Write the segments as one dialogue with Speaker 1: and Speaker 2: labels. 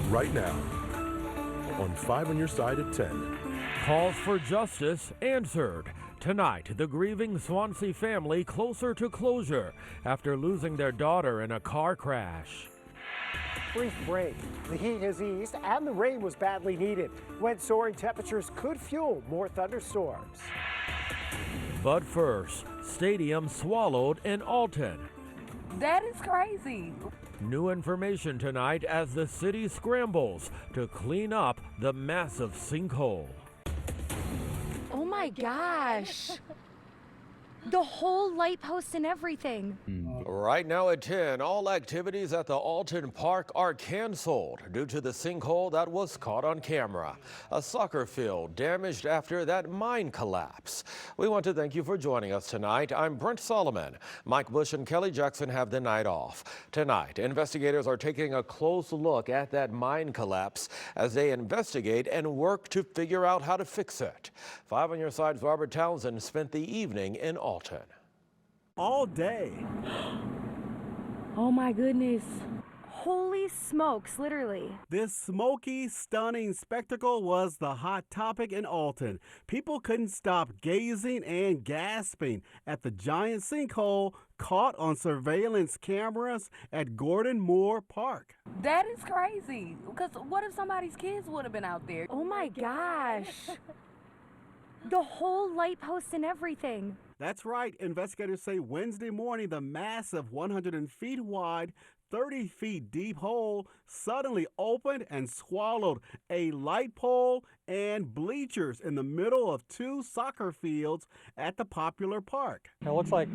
Speaker 1: right now on 5 on Your Side at 10.
Speaker 2: Calls for justice answered. Tonight, the grieving Swansea family closer to closure after losing their daughter in a car crash.
Speaker 3: Brief break. The heat has eased and the rain was badly needed when soaring temperatures could fuel more thunderstorms.
Speaker 2: But first, stadium swallowed in Alton.
Speaker 4: That is crazy.
Speaker 2: New information tonight as the city scrambles to clean up the massive sinkhole.
Speaker 5: Oh my gosh. The whole light post and everything.
Speaker 2: Right now at 10, all activities at the Alton Park are canceled due to the sinkhole that was caught on camera. A soccer field damaged after that mine collapse. We want to thank you for joining us tonight. I'm Brent Solomon. Mike Bush and Kelly Jackson have the night off. Tonight, investigators are taking a close look at that mine collapse as they investigate and work to figure out how to fix it. 5 on Your Side's Robert Townsend spent the evening in Alton.
Speaker 6: All day.
Speaker 5: Oh my goodness. Holy smokes, literally.
Speaker 6: This smoky, stunning spectacle was the hot topic in Alton. People couldn't stop gazing and gasping at the giant sinkhole caught on surveillance cameras at Gordon Moore Park.
Speaker 4: That is crazy. Because what if somebody's kids would have been out there?
Speaker 5: Oh my gosh. The whole light post and everything.
Speaker 6: That's right. Investigators say Wednesday morning the massive 100 feet wide, 30 feet deep hole suddenly opened and swallowed a light pole and bleachers in the middle of 2 soccer fields at the popular park.
Speaker 7: It looks like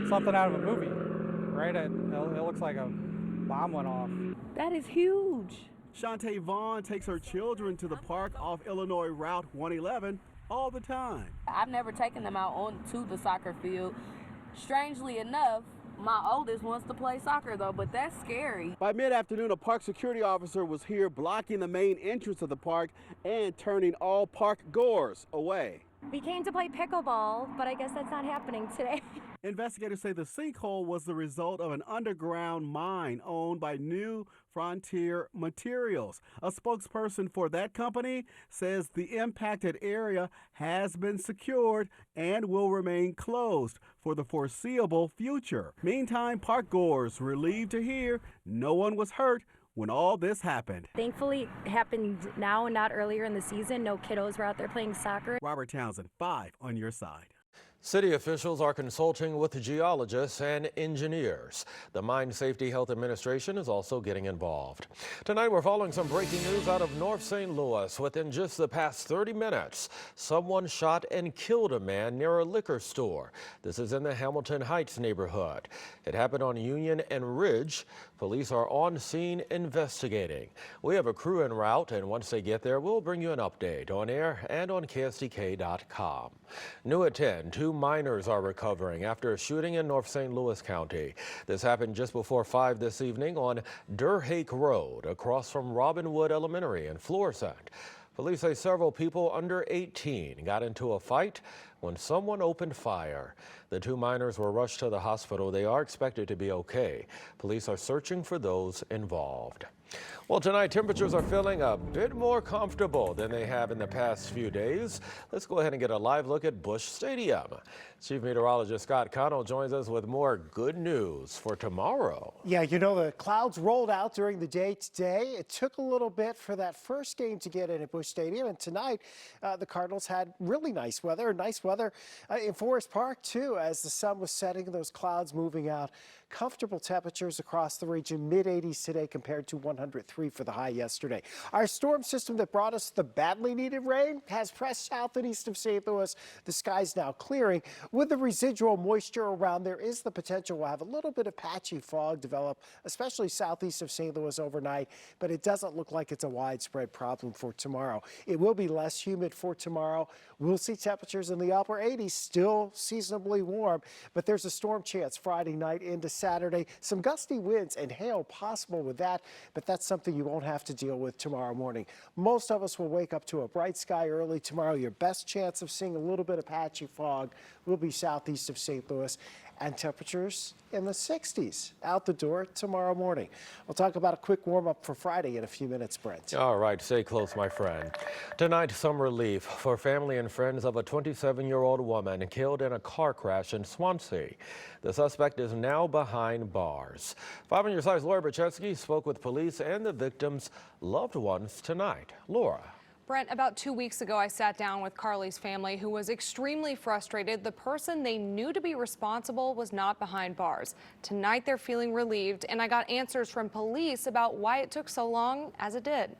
Speaker 7: something out of a movie, right? It looks like a bomb went off.
Speaker 4: That is huge.
Speaker 6: Shantae Vaughn takes her children to the park off Illinois Route 111 all the time.
Speaker 4: I've never taken them out onto the soccer field. Strangely enough, my oldest wants to play soccer though, but that's scary.
Speaker 6: By mid-afternoon, a park security officer was here blocking the main entrance of the park and turning all park goers away.
Speaker 5: We came to play pickleball, but I guess that's not happening today.
Speaker 6: Investigators say the sinkhole was the result of an underground mine owned by New Frontier Materials. A spokesperson for that company says the impacted area has been secured and will remain closed for the foreseeable future. Meantime, park goers relieved to hear no one was hurt when all this happened.
Speaker 5: Thankfully, it happened now and not earlier in the season. No kiddos were out there playing soccer.
Speaker 6: Robert Townsend, 5 on Your Side.
Speaker 2: City officials are consulting with geologists and engineers. The Mine Safety Health Administration is also getting involved. Tonight, we're following some breaking news out of North St. Louis. Within just the past 30 minutes, someone shot and killed a man near a liquor store. This is in the Hamilton Heights neighborhood. It happened on Union and Ridge. Police are on scene investigating. We have a crew en route, and once they get there, we'll bring you an update on air and on KSDK.com. New at 10, 2 miners are recovering after a shooting in North St. Louis County. This happened just before 5 this evening on Durhake Road, across from Robinwood Elementary in Florissant. Police say several people under 18 got into a fight when someone opened fire. The 2 miners were rushed to the hospital. They are expected to be okay. Police are searching for those involved. Well, tonight temperatures are feeling a bit more comfortable than they have in the past few days. Let's go ahead and get a live look at Busch Stadium. Chief Meteorologist Scott Connell joins us with more good news for tomorrow.
Speaker 3: Yeah, you know, the clouds rolled out during the day today. It took a little bit for that first game to get in at Busch Stadium, and tonight the Cardinals had really nice weather. Nice weather in Forest Park too, as the sun was setting, those clouds moving out. Comfortable temperatures across the region, mid-80s today compared to 103 for the high yesterday. Our storm system that brought us the badly needed rain has pressed south and east of St. Louis. The sky's now clearing. With the residual moisture around, there is the potential we'll have a little bit of patchy fog develop, especially southeast of St. Louis overnight, but it doesn't look like it's a widespread problem for tomorrow. It will be less humid for tomorrow. We'll see temperatures in the upper 80s, still seasonably warm, but there's a storm chance Friday night into Saturday. Some gusty winds and hail possible with that, but that's something you won't have to deal with tomorrow morning. Most of us will wake up to a bright sky early tomorrow. Your best chance of seeing a little bit of patchy fog will be southeast of St. Louis. and temperatures in the 60s. Out the door tomorrow morning. We'll talk about a quick warm-up for Friday in a few minutes, Brent.
Speaker 2: All right, stay close, my friend. Tonight, some relief for family and friends of a 27-year-old woman killed in a car crash in Swansea. The suspect is now behind bars. 5 on Your Side's Laura Brzezinski spoke with police and the victim's loved ones tonight. Laura.
Speaker 8: Brent, about 2 weeks ago, I sat down with Carly's family, who was extremely frustrated. The person they knew to be responsible was not behind bars. Tonight, they're feeling relieved, and I got answers from police about why it took so long as it did.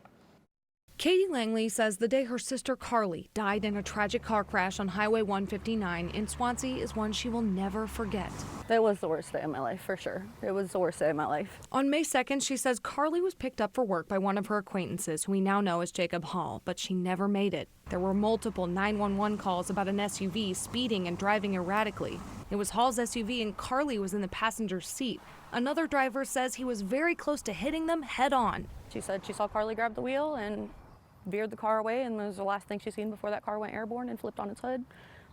Speaker 5: Katie Langley says the day her sister Carly died in a tragic car crash on Highway 159 in Swansea is one she will never forget.
Speaker 9: That was the worst day of my life, for sure. It was the worst day of my life.
Speaker 5: On May 2nd, she says Carly was picked up for work by one of her acquaintances, who we now know as Jacob Hall, but she never made it. There were multiple 911 calls about an SUV speeding and driving erratically. It was Hall's SUV and Carly was in the passenger seat. Another driver says he was very close to hitting them head on.
Speaker 9: She said she saw Carly grab the wheel and veered the car away, and it was the last thing she'd seen before that car went airborne and flipped on its hood.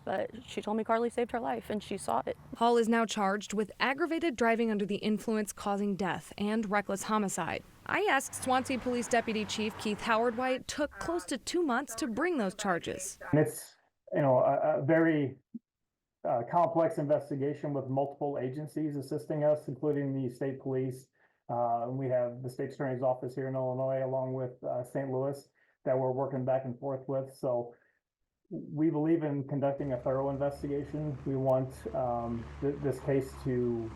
Speaker 9: But she told me Carly saved her life, and she saw it.
Speaker 5: Hall is now charged with aggravated driving under the influence causing death and reckless homicide. I asked Swansea Police Deputy Chief Keith Howard why it took close to 2 months to bring those charges.
Speaker 10: And it's, a very complex investigation with multiple agencies assisting us, including the state police. We have the state attorney's office here in Illinois, along with St. Louis, that we're working back and forth with. So we believe in conducting a thorough investigation. We want this case to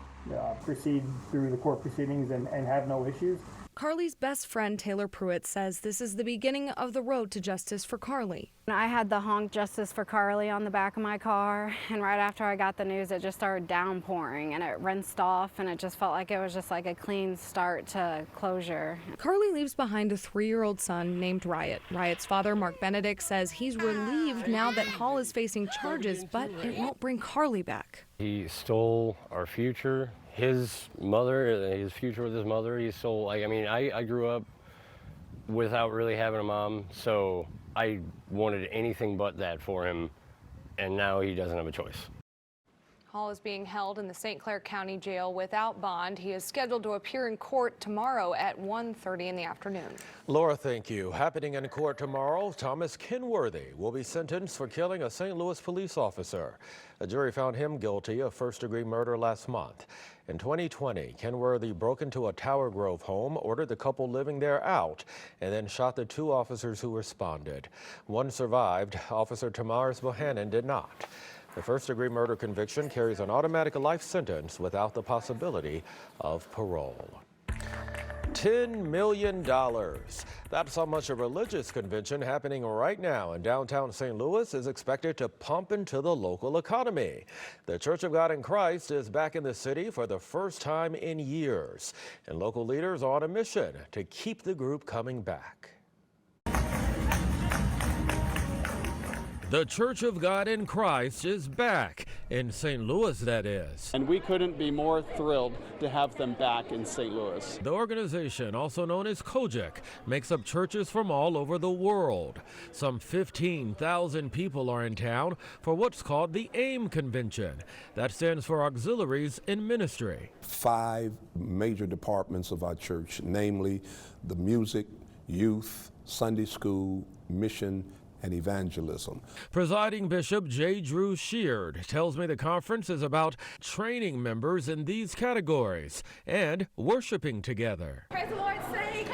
Speaker 10: proceed through the court proceedings and have no issues.
Speaker 5: Carly's best friend, Taylor Pruitt, says this is the beginning of the road to justice for Carly.
Speaker 11: I had the honk "Justice for Carly" on the back of my car, and right after I got the news, it just started downpouring, and it rinsed off, and it just felt like it was just like a clean start to closure.
Speaker 5: Carly leaves behind a 3-year-old son named Riot. Riot's father, Mark Benedict, says he's relieved now that Hall is facing charges, but it won't bring Carly back.
Speaker 12: He stole our future, his mother, his future with his mother. He stole, I grew up without really having a mom, so I wanted anything but that for him, and now he doesn't have a choice.
Speaker 8: Hall is being held in the St. Clair County Jail without bond. He is scheduled to appear in court tomorrow at 1:30 in the afternoon.
Speaker 2: Laura, thank you. Happening in court tomorrow, Thomas Kenworthy will be sentenced for killing a St. Louis police officer. A jury found him guilty of first-degree murder last month. In 2020, Kenworthy broke into a Tower Grove home, ordered the couple living there out, and then shot the 2 officers who responded. One survived. Officer Tamaris Bohannon did not. The first-degree murder conviction carries an automatic life sentence without the possibility of parole. $10 million. That's how much a religious convention happening right now in downtown St. Louis is expected to pump into the local economy. The Church of God in Christ is back in the city for the first time in years, and local leaders are on a mission to keep the group coming back. The Church of God in Christ is back in St. Louis, that is.
Speaker 13: And we couldn't be more thrilled to have them back in St. Louis.
Speaker 2: The organization, also known as COGIC, makes up churches from all over the world. Some 15,000 people are in town for what's called the AIM Convention. That stands for Auxiliaries in Ministry.
Speaker 14: 5 major departments of our church, namely the music, youth, Sunday school, mission, and evangelism.
Speaker 2: Presiding Bishop J. Drew Sheard tells me the conference is about training members in these categories and worshiping together.
Speaker 4: Praise the Lord, sing.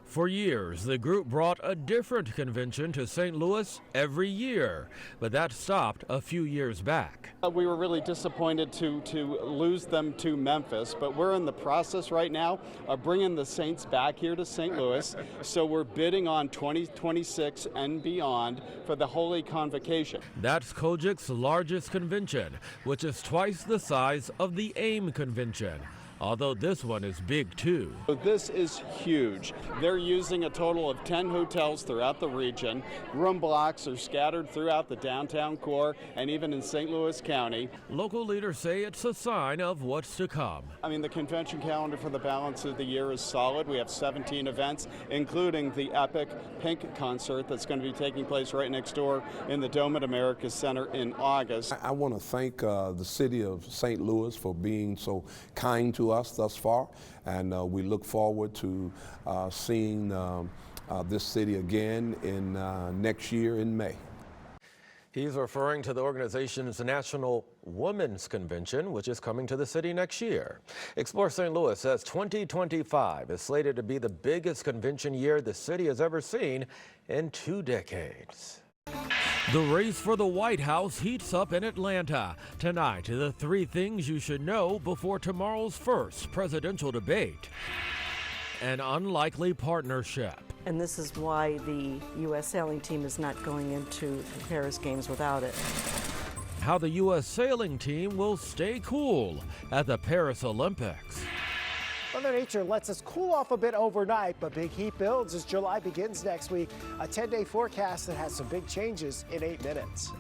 Speaker 2: For years, the group brought a different convention to St. Louis every year, but that stopped a few years back.
Speaker 13: We were really disappointed to lose them to Memphis, but we're in the process right now of bringing the Saints back here to St. Louis, so we're bidding on 2026 and beyond for the Holy Convocation.
Speaker 2: That's COGIC's largest convention, which is twice the size of the AIM Convention. although this one is big too.
Speaker 13: So this is huge. They're using a total of 10 hotels throughout the region. Room blocks are scattered throughout the downtown core and even in St. Louis County.
Speaker 2: Local leaders say it's a sign of what's to come.
Speaker 13: I mean, the convention calendar for the balance of the year is solid. We have 17 events, including the epic Pink concert that's going to be taking place right next door in the Dome at America Center in August.
Speaker 14: I want to thank the city of St. Louis for being so kind to us thus far, and we look forward to seeing this city again in next year in May.
Speaker 2: He's referring to the organization's National Women's Convention, which is coming to the city next year. Explore St. Louis says 2025 is slated to be the biggest convention year the city has ever seen in 2 decades. The race for the White House heats up in Atlanta. Tonight, the 3 things you should know before tomorrow's first presidential debate. An unlikely partnership.
Speaker 15: And this is why the U.S. sailing team is not going into the Paris Games without it.
Speaker 2: How the U.S. sailing team will stay cool at the Paris Olympics.
Speaker 3: Mother Nature lets us cool off a bit overnight, but big heat builds as July begins next week. A 10-day forecast that has some big changes in 8 minutes.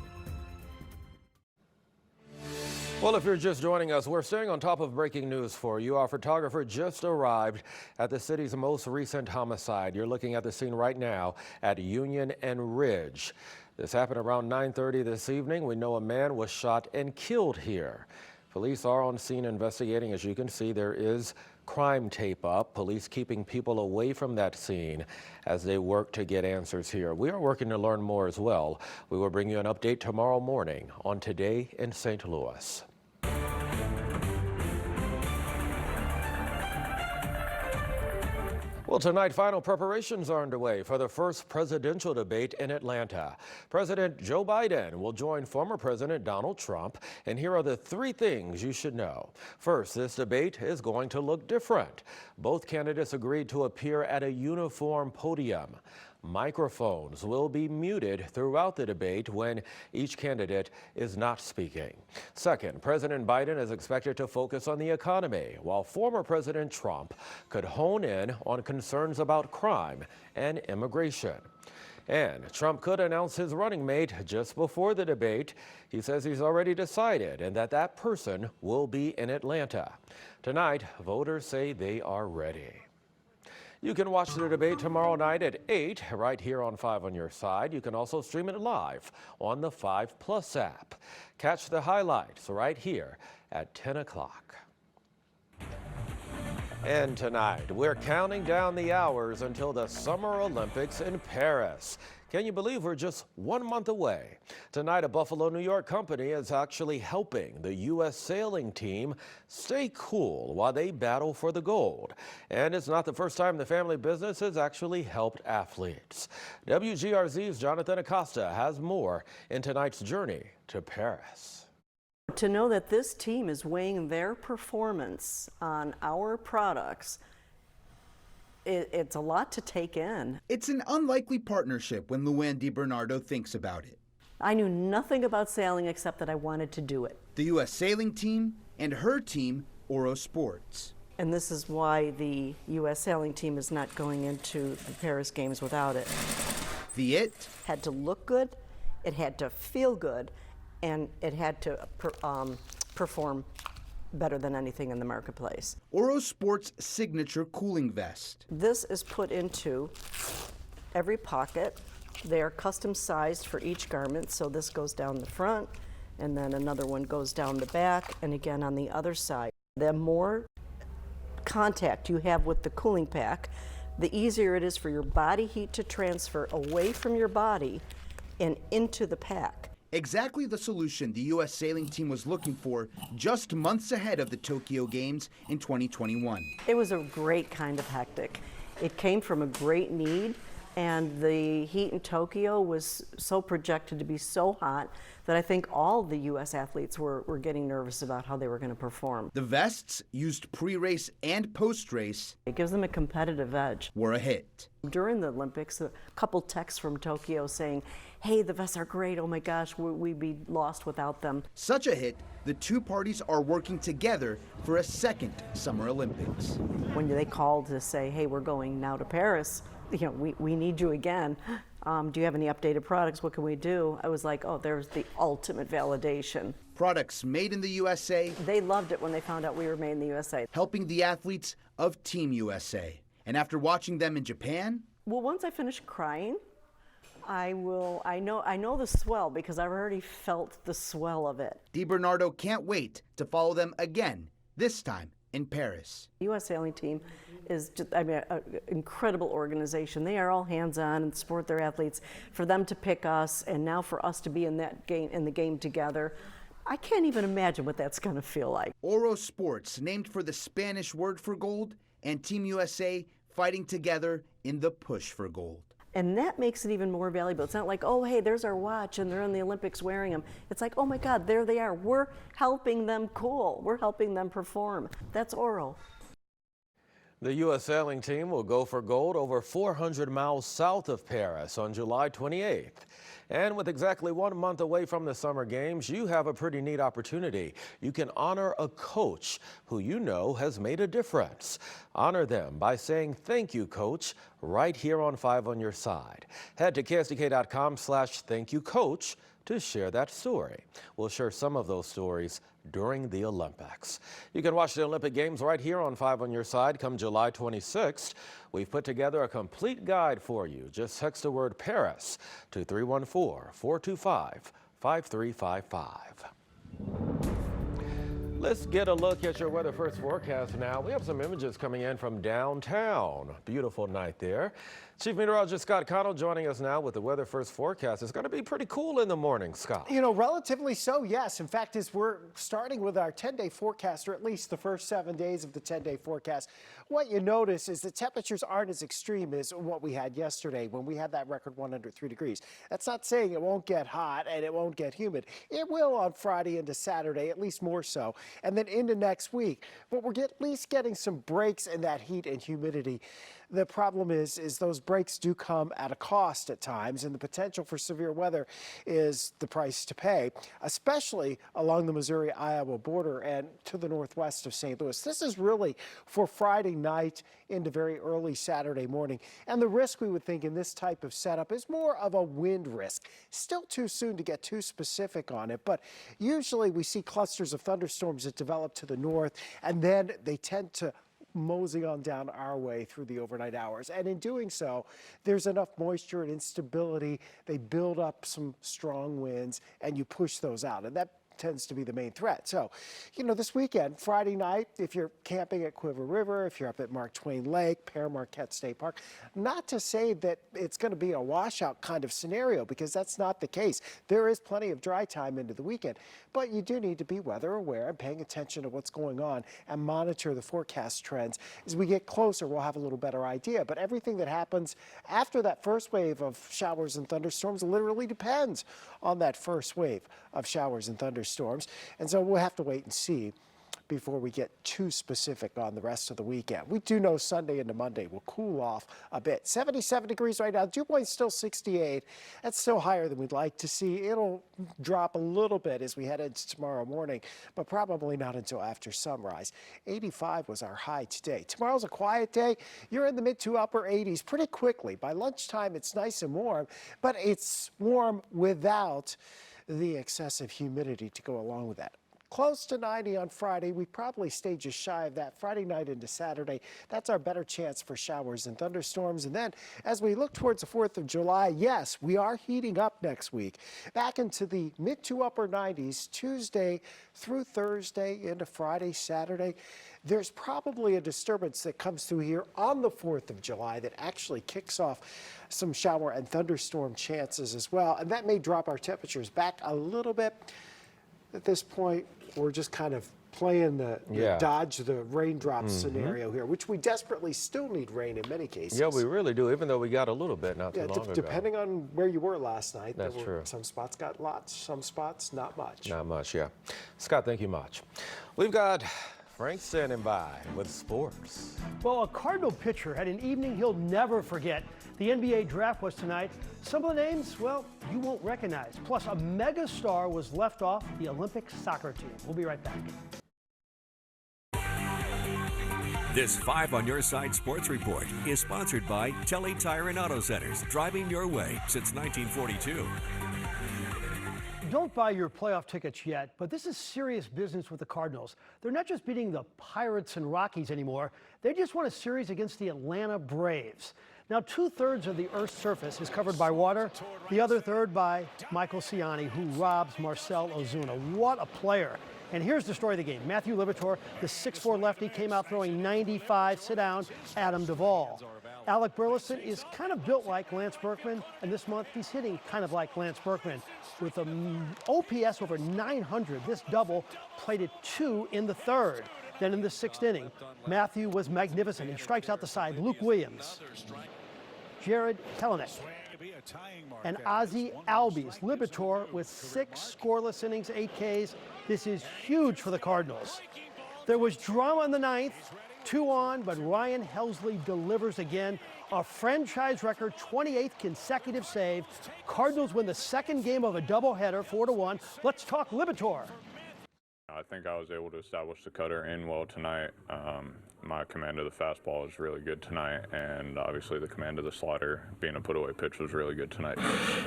Speaker 2: Well, if you're just joining us, we're staying on top of breaking news for you. Our photographer just arrived at the city's most recent homicide. You're looking at the scene right now at Union and Ridge. This happened around 9:30 this evening. We know a man was shot and killed here. Police are on scene investigating. As you can see, there is crime tape up. Police keeping people away from that scene as they work to get answers here. We are working to learn more as well. We will bring you an update tomorrow morning on Today in St. Louis. Well, tonight, final preparations are underway for the first presidential debate in Atlanta. President Joe Biden will join former President Donald Trump, and here are the 3 things you should know. First, this debate is going to look different. Both candidates agreed to appear at a uniform podium. Microphones will be muted throughout the debate when each candidate is not speaking. Second, President Biden is expected to focus on the economy, while former President Trump could hone in on concerns about crime and immigration. And Trump could announce his running mate just before the debate. He says he's already decided and that person will be in Atlanta. Tonight, voters say they are ready. You can watch the debate tomorrow night at 8 right here on 5 on your side. You can also stream it live on the 5+ app. Catch the highlights right here at 10 o'clock. And tonight, we're counting down the hours until the Summer Olympics in Paris. Can you believe we're just 1 month away? Tonight, a Buffalo, New York company is actually helping the U.S. sailing team stay cool while they battle for the gold. And it's not the first time the family business has actually helped athletes. WGRZ's Jonathan Acosta has more in tonight's journey to Paris.
Speaker 15: To know that this team is weighing their performance on our products, it's a lot to take in.
Speaker 16: It's an unlikely partnership when Luann DiBernardo thinks about it.
Speaker 15: I knew nothing about sailing except that I wanted to do it.
Speaker 16: The U.S. sailing team and her team, Oro Sports.
Speaker 15: And this is why the U.S. sailing team is not going into the Paris Games without it.
Speaker 16: The it
Speaker 15: had to look good, it had to feel good, and it had to perform better than anything in the marketplace.
Speaker 16: Oro Sports' signature cooling vest.
Speaker 15: This is put into every pocket. They are custom sized for each garment, so this goes down the front, and then another one goes down the back, and again on the other side. The more contact you have with the cooling pack, the easier it is for your body heat to transfer away from your body and into the pack.
Speaker 16: Exactly the solution the U.S. sailing team was looking for just months ahead of the Tokyo Games in 2021.
Speaker 15: It was a great kind of hectic. It came from a great need. And the heat in Tokyo was so projected to be so hot that I think all the U.S. athletes were getting nervous about how they were going to perform.
Speaker 16: The vests, used pre-race and post-race,
Speaker 15: It gives them a competitive edge.
Speaker 16: were a hit.
Speaker 15: During the Olympics, a couple texts from Tokyo saying, hey, the vests are great, oh my gosh, we'd be lost without them.
Speaker 16: Such a hit, the two parties are working together for a second Summer Olympics.
Speaker 15: When they called to say, hey, we're going now to Paris, you know, we need you again. Do you have any updated products? What can we do? I was like, oh, there's the ultimate validation.
Speaker 16: Products made in the USA.
Speaker 15: They loved it when they found out we were made in the USA.
Speaker 16: Helping the athletes of Team USA. And after watching them in Japan,
Speaker 15: well, once I finish crying, I know the swell because I've already felt the swell of it.
Speaker 16: DiBernardo can't wait to follow them again, this time in Paris.
Speaker 15: The U.S. sailing team is just, an incredible organization. They are all hands-on and support their athletes. For them to pick us and now for us to be in that game, in the game together, I can't even imagine what that's going to feel like.
Speaker 16: Oro Sports, named for the Spanish word for gold, and Team USA fighting together in the push for gold.
Speaker 15: And that makes it even more valuable. It's not like, oh, hey, there's our watch and they're in the Olympics wearing them. It's like, oh my God, there they are. We're helping them cool. We're helping them perform. That's Oro.
Speaker 2: The U.S. sailing team will go for gold over 400 miles south of Paris on July 28th. And with exactly 1 month away from the Summer Games, you have a pretty neat opportunity. You can honor a coach who you know has made a difference. Honor them by saying thank you, coach, right here on 5 on Your Side. Head to KSDK.com/thankyoucoach to share that story. We'll share some of those stories during the Olympics. You can watch the Olympic Games right here on 5 on Your Side come July 26th. We've put together a complete guide for you. Just text the word Paris to 314-425-5355. Let's get a look at your Weather First forecast now. We have some images coming in from downtown. Beautiful night there. Chief Meteorologist Scott Connell joining us now with the Weather First forecast. It's going to be pretty cool in the morning, Scott.
Speaker 3: You know, relatively so, yes. In fact, as we're starting with our 10-day forecast, or at least the first 7 days of the 10-day forecast, what you notice is the temperatures aren't as extreme as what we had yesterday when we had that record 103 degrees. That's not saying it won't get hot and it won't get humid. It will on Friday into Saturday, at least more so, and then into next week. But we're at least getting some breaks in that heat and humidity. The problem is those breaks do come at a cost at times, and the potential for severe weather is the price to pay, especially along the Missouri-Iowa border and to the northwest of St. Louis. This is really for Friday night into very early Saturday morning, and the risk we would think in this type of setup is more of a wind risk. Still too soon to get too specific on it, but usually we see clusters of thunderstorms that develop to the north, and then they tend to mosey on down our way through the overnight hours. And in doing so, there's enough moisture and instability. They build up some strong winds and you push those out. And that tends to be the main threat. So, you know, this weekend, Friday night, if you're camping at Quiver River, if you're up at Mark Twain Lake, Pear Marquette State Park, not to say that it's going to be a washout kind of scenario, because that's not the case. There is plenty of dry time into the weekend, but you do need to be weather aware and paying attention to what's going on and monitor the forecast trends. As we get closer, we'll have a little better idea, but everything that happens after that first wave of showers and thunderstorms literally depends on that first wave of showers and thunderstorms. And so we'll have to wait and see before we get too specific on the rest of the weekend. We do know Sunday into Monday will cool off a bit. 77 degrees right now. Dew point's still 68. That's still higher than we'd like to see. It'll drop a little bit as we head into tomorrow morning, but probably not until after sunrise. 85 was our high today. Tomorrow's a quiet day. You're in the mid to upper 80s pretty quickly. By lunchtime, it's nice and warm, but it's warm without the excessive humidity to go along with that. Close to 90 on Friday. We probably stay just shy of that Friday night into Saturday. That's our better chance for showers and thunderstorms. And then as we look towards the 4th of July, yes, we are heating up next week. Back into the mid to upper 90s, Tuesday through Thursday into Friday, Saturday. There's probably a disturbance that comes through here on the 4th of July that actually kicks off some shower and thunderstorm chances as well. And that may drop our temperatures back a little bit. At this point, we're just kind of playing the
Speaker 2: Yeah.
Speaker 3: dodge the raindrops scenario here, which we desperately still need rain in many cases.
Speaker 2: Yeah, we really do, even though we got a little bit not too long ago.
Speaker 3: Depending on where you were last night.
Speaker 2: That's true.
Speaker 3: Some spots got lots, some spots not much.
Speaker 2: Not much, yeah. Scott, thank you much. We've got Frank standing by with sports.
Speaker 17: Well, a Cardinal pitcher had an evening he'll never forget. The NBA draft was tonight. Some of the names, well, you won't recognize. Plus, a mega star was left off the Olympic soccer team. We'll be right back.
Speaker 18: This 5 on Your Side Sports Report is sponsored by Telly Tire and Auto Centers, driving your way since 1942.
Speaker 17: Don't buy your playoff tickets yet, but this is serious business with the Cardinals. They're not just beating the Pirates and Rockies anymore. They just won a series against the Atlanta Braves. Now, 2/3 of the Earth's surface is covered by water, the other third by Michael Ciani, who robs Marcell Ozuna. What a player. And here's the story of the game. Matthew Liberatore, the 6'4 lefty, came out throwing 95. Sit down, Adam Duvall. Alec Burleson is kind of built like Lance Berkman, and this month he's hitting kind of like Lance Berkman. With an OPS over 900, this double plated 2 in the third. Then in the 6th inning, Matthew was magnificent. He strikes out the side. Luke Williams, Jared Kelenic, and Ozzie Albies. Liberatore with 6 scoreless innings, 8 Ks. This is huge for the Cardinals. There was drama in the 9th, 2 on, but Ryan Helsley delivers again. A franchise record 28th consecutive save. Cardinals win the second game of a doubleheader, 4-1. Let's talk Liberatore.
Speaker 19: I think I was able to establish the cutter in well tonight. My command of the fastball is really good tonight, and obviously the command of the slider, being a put-away pitch, was really good tonight.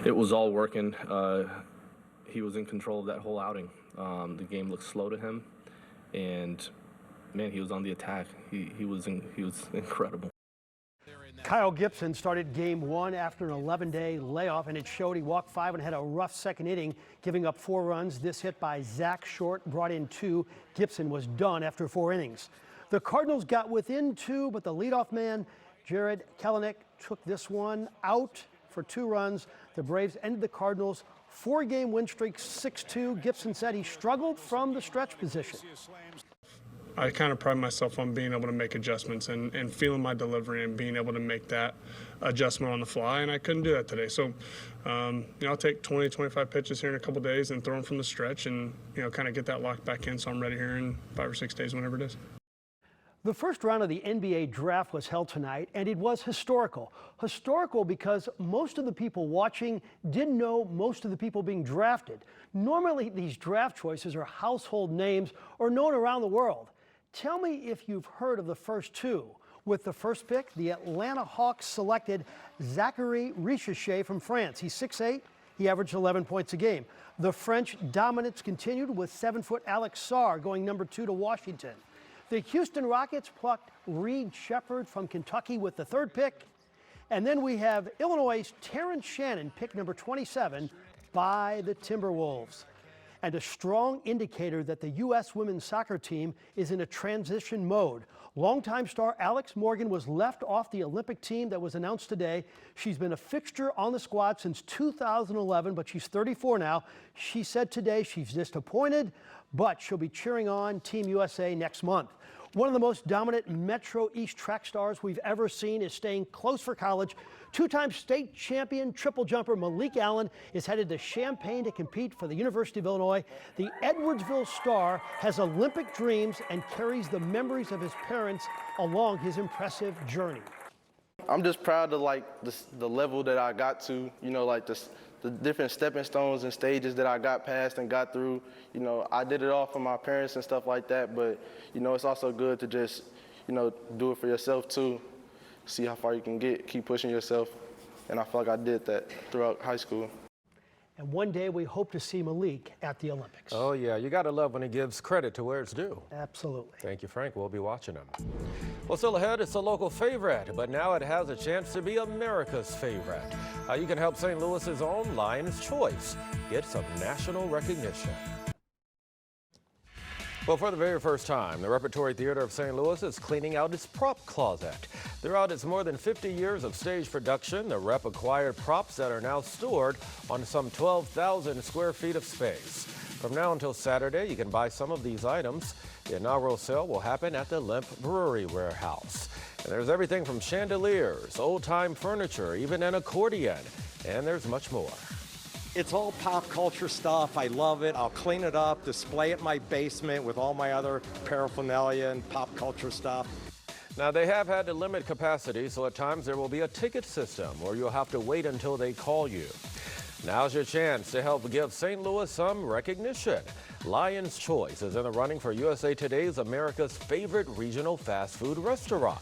Speaker 20: It was all working. He was in control of that whole outing. The game looked slow to him, and man, he was on the attack. He was incredible.
Speaker 17: Kyle Gibson started game 1 after an 11-day layoff, and it showed. He walked 5 and had a rough second inning, giving up 4 runs. This hit by Zach Short brought in 2. Gibson was done after 4 innings. The Cardinals got within 2, but the leadoff man, Jared Kelenic, took this one out for 2 runs. The Braves ended the Cardinals' 4-game win streak 6-2. Gibson said he struggled from the stretch position.
Speaker 21: I kind of pride myself on being able to make adjustments and feeling my delivery and being able to make that adjustment on the fly, and I couldn't do that today. So, I'll take 20, 25 pitches here in a couple days and throw them from the stretch and, kind of get that locked back in so I'm ready here in 5 or 6 days, whenever it is.
Speaker 17: The first round of the NBA draft was held tonight, and it was historical. Historical because most of the people watching didn't know most of the people being drafted. Normally, these draft choices are household names or known around the world. Tell me if you've heard of the first 2. With the first pick, the Atlanta Hawks selected Zachary Richelet from France. He's 6'8". He averaged 11 points a game. The French dominance continued with 7-foot Alex Sarr going number 2 to Washington. The Houston Rockets plucked Reed Shepherd from Kentucky with the 3rd pick. And then we have Illinois' Terrence Shannon, pick number 27, by the Timberwolves. And a strong indicator that the U.S. women's soccer team is in a transition mode. Longtime star Alex Morgan was left off the Olympic team that was announced today. She's been a fixture on the squad since 2011, but she's 34 now. She said today she's disappointed, but she'll be cheering on Team USA next month. One of the most dominant Metro East track stars we've ever seen is staying close for college. 2-time state champion triple jumper Malik Allen is headed to Champaign to compete for the University of Illinois. The Edwardsville star has Olympic dreams and carries the memories of his parents along his impressive journey.
Speaker 22: I'm just proud of the level that I got to, the different stepping stones and stages that I got past and got through. I did it all for my parents and stuff like that, but, it's also good to just, do it for yourself too. See how far you can get, keep pushing yourself. And I feel like I did that throughout high school.
Speaker 17: And one day we hope to see Malik at the Olympics.
Speaker 2: Oh, yeah. You got to love when he gives credit to where it's due.
Speaker 17: Absolutely.
Speaker 2: Thank you, Frank. We'll be watching him. Well, still ahead, it's a local favorite, but now it has a chance to be America's favorite. You can help St. Louis's own Lion's Choice get some national recognition. Well, for the very first time, the Repertory Theater of St. Louis is cleaning out its prop closet. Throughout its more than 50 years of stage production, the Rep acquired props that are now stored on some 12,000 square feet of space. From now until Saturday, you can buy some of these items. The inaugural sale will happen at the Limp Brewery Warehouse. And there's everything from chandeliers, old-time furniture, even an accordion. And there's much more.
Speaker 1: It's all pop culture stuff. I love it. I'll clean it up, display it in my basement with all my other paraphernalia and pop culture stuff.
Speaker 2: Now, they have had to limit capacity, so at times there will be a ticket system, or you'll have to wait until they call you. Now's your chance to help give St. Louis some recognition. Lion's Choice is in the running for USA Today's America's Favorite Regional Fast Food Restaurant.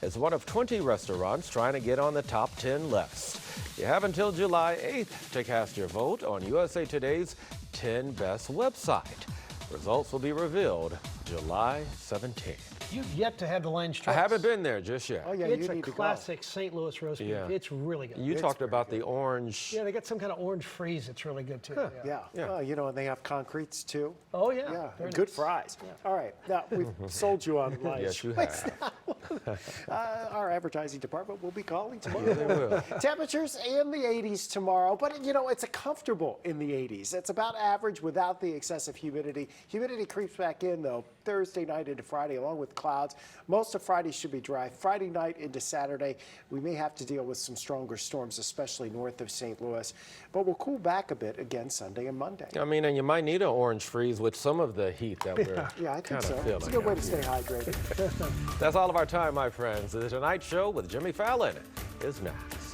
Speaker 2: It's one of 20 restaurants trying to get on the top 10 list. You have until July 8th to cast your vote on USA Today's 10 Best website. Results will be revealed July 17th.
Speaker 17: You've yet to have the Lion's Choice.
Speaker 2: I haven't been there just yet.
Speaker 3: Oh, yeah,
Speaker 17: It's
Speaker 3: you
Speaker 17: a
Speaker 3: need to go.
Speaker 17: classic St. Louis roast beef.
Speaker 2: Yeah.
Speaker 17: It's really good.
Speaker 2: You talked about the orange.
Speaker 17: Yeah, they got some kind of orange freeze. It's really good too.
Speaker 3: Yeah. Well, you know, and they have concretes too.
Speaker 17: Oh yeah.
Speaker 3: Yeah,
Speaker 17: Very
Speaker 3: good
Speaker 17: nice.
Speaker 3: fries. All right, now we've sold you on Lion's
Speaker 2: Yes, you
Speaker 3: Choice.
Speaker 2: have.
Speaker 3: Our advertising department will be calling tomorrow.
Speaker 2: Yeah, they will.
Speaker 3: Temperatures in the 80s tomorrow, but you know, it's a comfortable in the 80s. It's about average without the excessive humidity. Humidity creeps back in though Thursday night into Friday along with clouds. Most of Friday should be dry. Friday night into Saturday, we may have to deal with some stronger storms, especially north of St. Louis, but we'll cool back a bit again Sunday and Monday.
Speaker 2: I mean, and you might need an orange freeze with some of the heat that we're
Speaker 3: Yeah, I think
Speaker 2: kind
Speaker 3: so.
Speaker 2: of feeling.
Speaker 3: It's a good way to stay hydrated.
Speaker 2: That's all of our time, my friends. The Tonight Show with Jimmy Fallon is next.